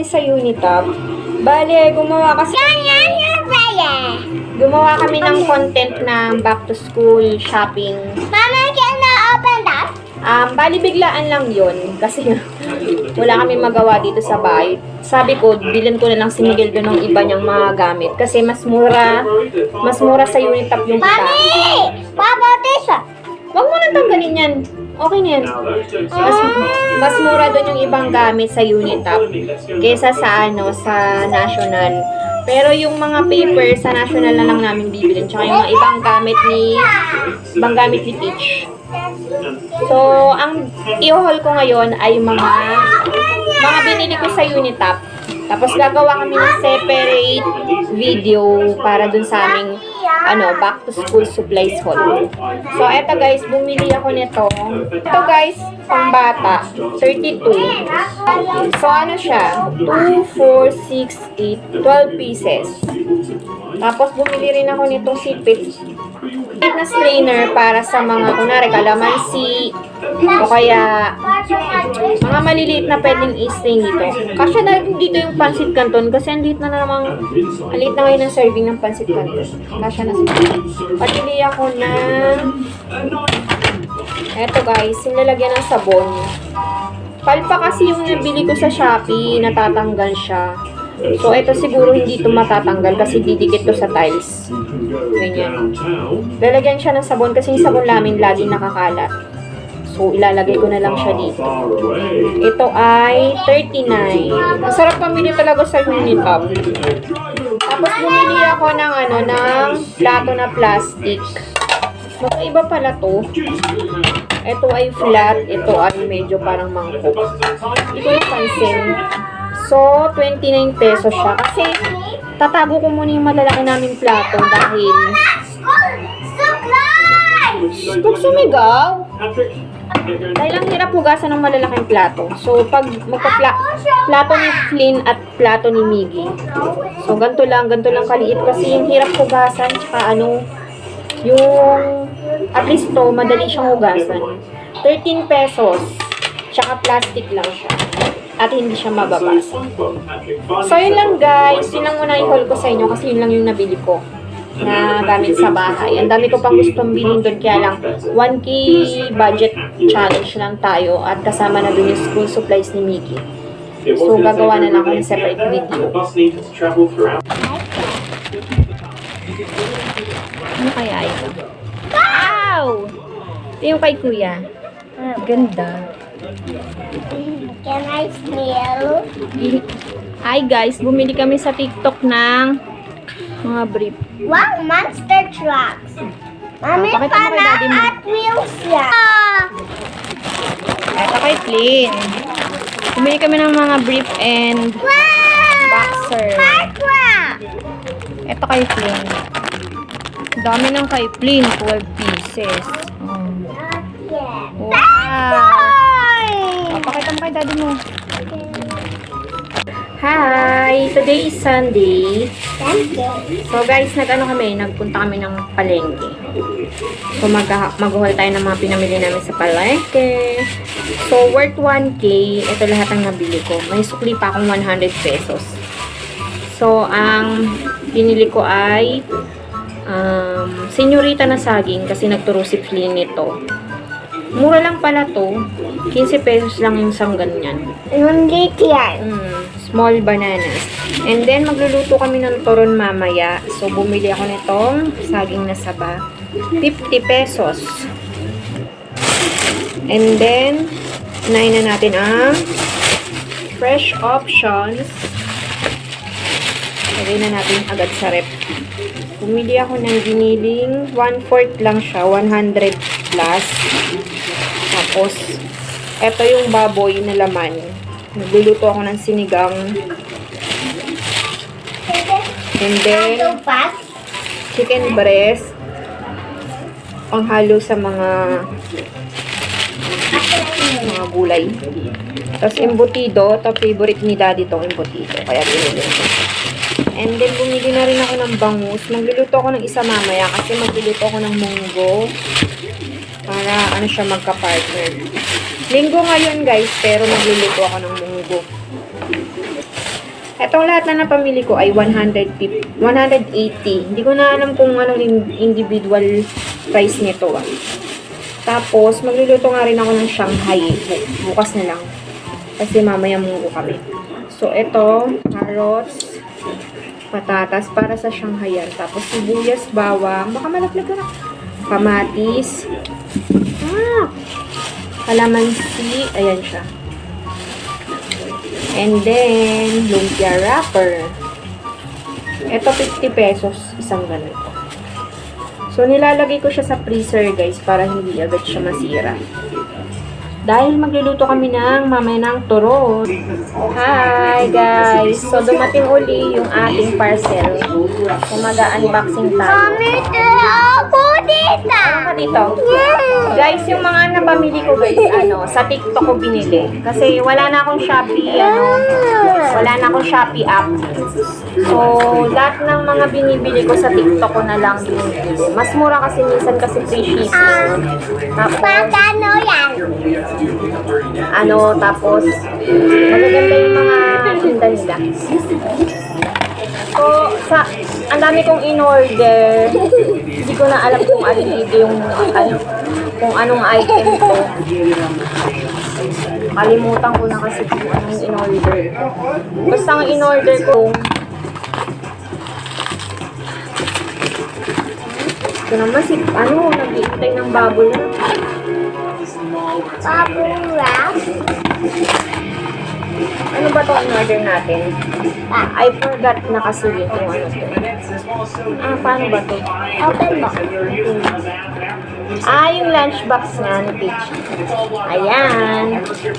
kami sa Unitop. Bale, gumawa kami ng content na back to school shopping. Mama, can I open that? Bali biglaan lang yun kasi wala kami magawa dito sa bahay. Sabi ko, bilhin ko na lang si Miguel doon ng iba niyang mga gamit kasi mas mura sa Unitop yung kita. Mommy! Papa, this one. Huwag mo nang tanggalin yan. Okay na yan. Mas mura doon yung ibang gamit sa Unitop kaysa sa sa National. Pero yung mga paper sa National na lang namin bibilin. Tsaka yung mga ibang gamit ni Peach. So, ang i-haul ko ngayon ay mga binili ko sa Unitop. Tapos gagawa kami ng separate video para dun sa aming back to school supplies haul. So, eto guys, bumili ako nito. Ito guys, pang bata, 32. So, ano siya? 2, 4, 6, 8, 12 pieces. Tapos, bumili rin ako nitong sipit na strainer para sa mga, kunwari, kalamansi, o kaya mga maliliit na pwedeng i-strain dito. Kasi na dito yung pansit canton kasi ang liit na ngayon ang serving ng pansit canton. Kasya na sila. Patili ako ng eto guys, yung lalagyan ng sabon. Palpa kasi yung nabili ko sa Shopee, natatanggal siya. So, ito siguro hindi ito matatanggal kasi didikit to sa tiles. Ganyan. Lalagyan siya ng sabon kasi yung sabon namin laging nakakalat. So, ilalagay ko na lang siya dito. Ito ay 39. Masarap pamili talaga sa Unitop. Tapos, bumili ako ng plato na plastic. Magkaiba pala to. Ito ay flat. Ito ay medyo parang mangkok. Hindi ko napansin. So, 29 pesos siya. Kasi, tatago ko muna yung malalaki naming plato dahil huwag sumigaw. Dahil ang hirap hugasan ng malalaking plato. So, pag plato ni Flynn at plato ni Miggy. So, ganito lang kaliit kasi yung hirap hugasan. Tsaka yung at least to, madali siyang hugasan. 13 pesos. Tsaka plastic lang siya. At hindi siya mababasa. So, yun lang guys. Yun lang muna i-haul ko sa inyo kasi yun lang yung nabili ko na gamit sa bahay. Ang dami ko pang gustong bilhin doon. Kaya lang, 1K budget challenge lang tayo at kasama na doon yung school supplies ni Mickey. So, gagawa na lang ako ng separate video. Ano kaya ito? Wow! Ito yung kay Kuya. Ganda. Can I smell? Hi guys, bumili kami sa TikTok ng mga brief. Wow, monster trucks. Mami, Pakita mo kay Daddy mo. Hot Wheels yan. Ito kay Flynn. Bumili kami ng mga brief and boxer. Aqua! Ito kay Flynn. Dami ng kay Flynn, 12 pieces. Wow! Pakita mo kay Daddy mo. Hi! Today is Sunday. So guys, nagpunta kami ng palengke. So mag-haul tayo ng mga pinamili namin sa palengke. So worth 1K, ito lahat ang nabili ko. May sukli pa akong 100 pesos. So ang binili ko ay senyorita na saging kasi nagturo si Flynn nito. Mura lang pala to. 15 pesos lang yung isang ganyan. Small bananas. And then, magluluto kami ng turon mamaya. So, bumili ako nitong saging na saba. 50 pesos. And then, unahin na natin ang fresh options. Lagay na natin agad sa rep. Bumili ako ng giniling. 1/4 lang siya. 100 plus. Tapos, eto yung baboy na laman. Nagluluto ako ng sinigang. And then, chicken breast. Panghalo sa mga gulay. Tapos, embutido. Ito, favorite ni Daddy tong embutido. Kaya binili ko. And then, bumili na rin ako ng bangus. Magluluto ako ng isa mamaya kasi magluluto ako ng munggo. Para siya magka-partner. Linggo ngayon guys, pero magluluto ako ng munggo. Etong lahat na napamili ko ay 180. Hindi ko na alam kung anong individual price nito. Tapos, magluluto nga rin ako ng Shanghai. Bukas na lang. Kasi mamaya munggo kami. So, ito, carrots, patatas para sa Shanghai yan. Tapos, sibuyas, bawang. Baka malaglag na. Kamatis. Kalamansi. Ayan siya. And then, lumpia wrapper. Ito, 50 pesos. Isang ganito. So, nilalagay ko siya sa freezer, guys, para hindi agad siya masira. Dahil magluluto kami ng mamaya ng turo. Hi, guys! So, dumating uli yung ating parcel. So, mag-unboxing tayo. Mami, ako dito. Ano ka dito? Guys, yung mga napamili ko, guys, sa TikTok ko binili. Kasi wala na akong Shopee, wala na akong Shopee app. So, lahat ng mga binibili ko sa TikTok ko na lang binibili. Mas mura kasi minsan kasi free shipping. Tapos, Magkano yan? tapos, magaganda yung mga tinda nila. So, ang dami kong in-order. Hindi ko na alam kung alin dito yung, kung anong item to. Kalimutan ko na kasi kung anong in-order. Basta ang in-order ko, ito naman si, nag-iintay ng bubble na. Bubble wrap. Ano ba itong in-order natin? I forgot na kasi yung ano to. Paano ba ito? Open mo. Yung lunchbox nga ni Peach. Ayan.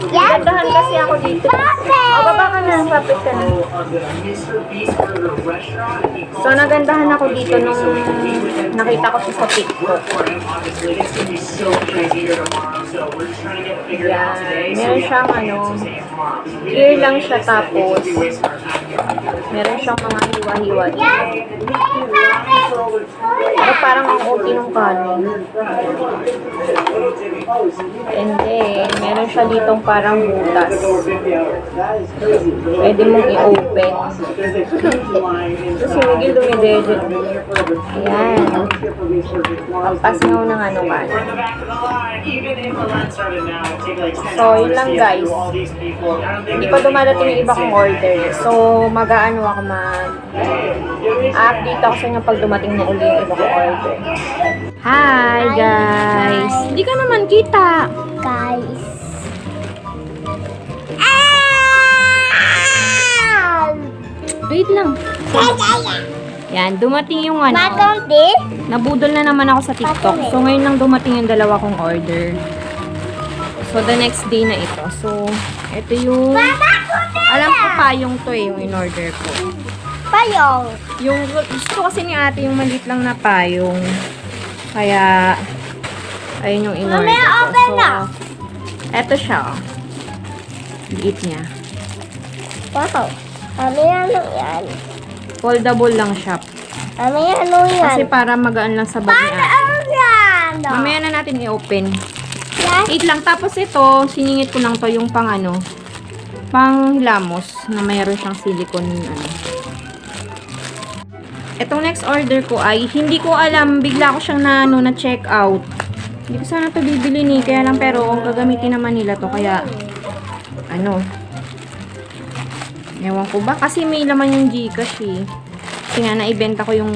Yan. Gandahan kasi ako dito. Baba ka na. Papit ka na. So, nagandahan ako dito nung nakita ko siya sa TikTok. Yan. Meron siyang clear lang siya tapos meron siyang mga hiwa-hiwa dito. Pero parang ang okay ng kanin. And then, meron siya ditong parang butas. Pwede mong i-open. Kasi Miguel dumidede. Ayan. Papas nga ng kanin. So, yun lang guys. Hindi pa dumadating yung iba kong order. So, mag-update ako sa inyo pag dumating na uli yung iba kong order. Hi guys! Hindi ka naman kita. Guys. Wait lang. Yan, dumating yung Makamdi? nabudol na naman ako sa TikTok. So, ngayon lang dumating yung dalawa kong order. So, the next day na ito. So, ito yung... Alam ko payong to yung in-order ko. Payong. Yung gusto kasi ni ate yung maliit lang na payong. Kaya, ayun yung in-order Mamaya, ko. open So, na. eto siya. Liit niya. Wow. Mami, ano yan? Foldable lang siya. Mami, ano yan? Kasi para magaan lang sa bag ni ate. Ano yan? Mamaya na natin i-open. Yan? Wait lang. Tapos ito, siningit ko lang to yung pang pang hilamos na mayroon siyang silicone Itong next order ko ay hindi ko alam, bigla ko siyang na check out. Hindi ko sana to bibili ni, kaya lang pero kung gagamitin naman nila to kaya ewan ko ba kasi may laman yung Gcash eh. Kasi nga naibenta ko yung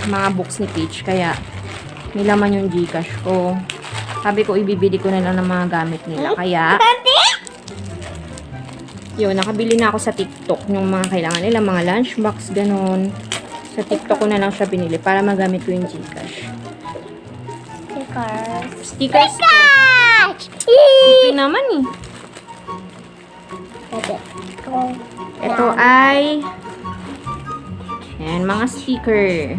mga books ni Peach kaya may laman yung Gcash ko. Sabi ko ibibili ko na lang ng mga gamit nila kaya yun, nakabili na ako sa TikTok yung mga kailangan nila, mga lunchbox, ganun. Sa TikTok ko na lang siya binili para magamit ko yung Gcash. Stickers to. Ito naman eh. Ito ay yan, mga sticker.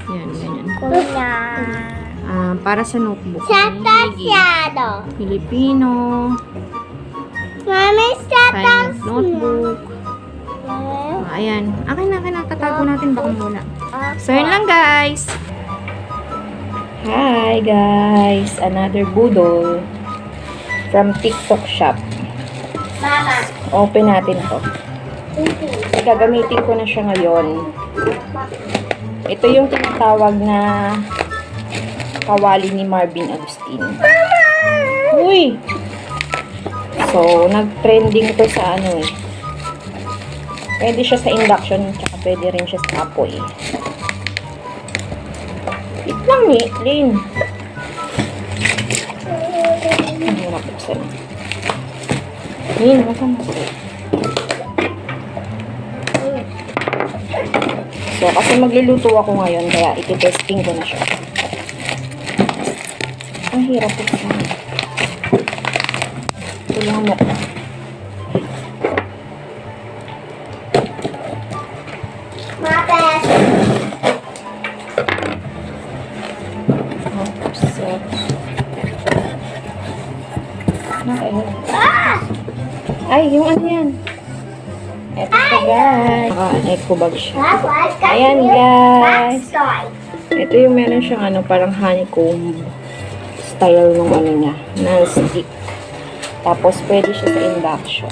Yan, ganyan. Para sa notebook. Satasyado. Filipino. Mami, Silent notebook. Ayan. Akin na. Tatago natin. Baka mula. So, yun lang guys. Hi guys. Another budol from TikTok shop. Mama. Open natin to. Gagamitin ko na siya ngayon. Ito yung tinatawag na kawali ni Marvin Agustin. Uy! So, nag-trending to sa ano eh. Pwede siya sa induction, tsaka pwede rin siya sa apoy. Wait lang, Lin. Ang hirap buksan. Lin, wag ka masaya. So, kasi magluluto ako ngayon, kaya iti-testing ko na siya. Ang hirap buksan. Tulungan mo ko. Mapes. Upset. Ay, yung ano yan? Eto siya, guys. Eco bag siya. Ayan, guys. Ito yung meron siyang ano, parang honeycomb style ng ano niya, na stick. Tapos, pwede siya sa induction.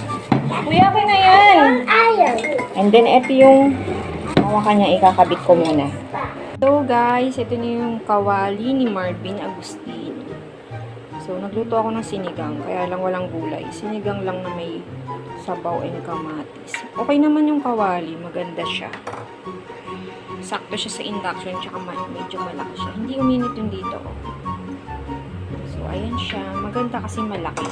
Kuya, okay na yan. Iron. And then, ito yung hawakan niya, ikakabit ko muna. So, guys, ito na yung kawali ni Marvin Agustin. So, nagluto ako ng sinigang, kaya lang walang gulay. Sinigang lang na may sabaw and kamatis. Okay naman yung kawali, maganda siya. Sakto siya sa induction, tsaka medyo malaki siya. Hindi uminit yung dito. So, ayan siya. Maganda kasi malaki.